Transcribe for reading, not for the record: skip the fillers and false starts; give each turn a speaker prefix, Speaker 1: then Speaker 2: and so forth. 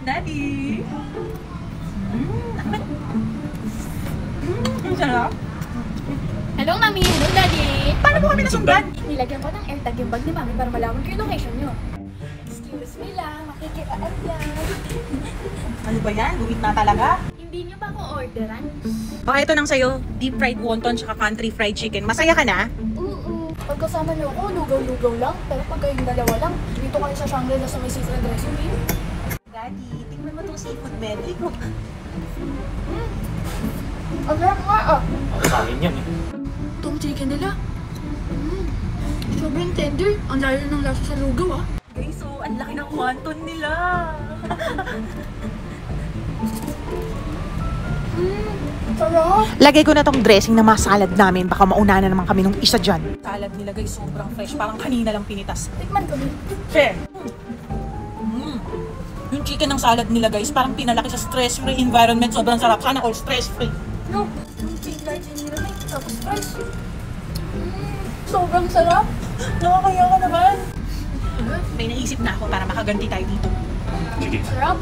Speaker 1: Daddy! Ang sarap.
Speaker 2: Hello, Mami! Hello, Daddy!
Speaker 1: Paano mo kami nasundan?
Speaker 2: Nilagyan ko ng airtag yung bag ni Mami para malaman ko yung location nyo. Excuse me lang, makikiraan yan.
Speaker 1: Ano ba yan? Gumit na talaga?
Speaker 2: Hindi nyo ba ako orderan?
Speaker 1: Okay, ito nang sa'yo. Deep fried wonton tsaka country fried chicken. Masaya ka na?
Speaker 2: Oo. Pagkasama nyo ako, lugaw-lugaw lang. Pero pag kayong dalawa lang, dito kayo sa Shangri-La sa may seafood dressing eh.
Speaker 1: Daddy, tingnan mo itong seafood medley ko.
Speaker 2: Ang sarap nga ah.
Speaker 3: Sa akin yan eh.
Speaker 2: Itong chicken nila. Sobrang tender. Ang layo ng lasa sa lugaw ah.
Speaker 1: Guys, so ang laki ng wonton nila.
Speaker 2: Sarap.
Speaker 1: Lagay ko na tong dressing na masalad namin. Baka mauna na naman kami nung isa dyan. Salad nila guys, sobrang fresh. Parang kanina lang pinitas.
Speaker 2: Tikman ko din.
Speaker 1: Share! Yung chicken ng salad nila guys, parang pinalaki sa stress-free environment. Sobrang sarap. Sana all stress-free.
Speaker 2: No, yung chicken large nila na tapos fresh. Sobrang sarap.
Speaker 1: Nakakaya ka naman. May naisip na ako para makaganti tayo dito.
Speaker 3: Sige.
Speaker 2: Sarap.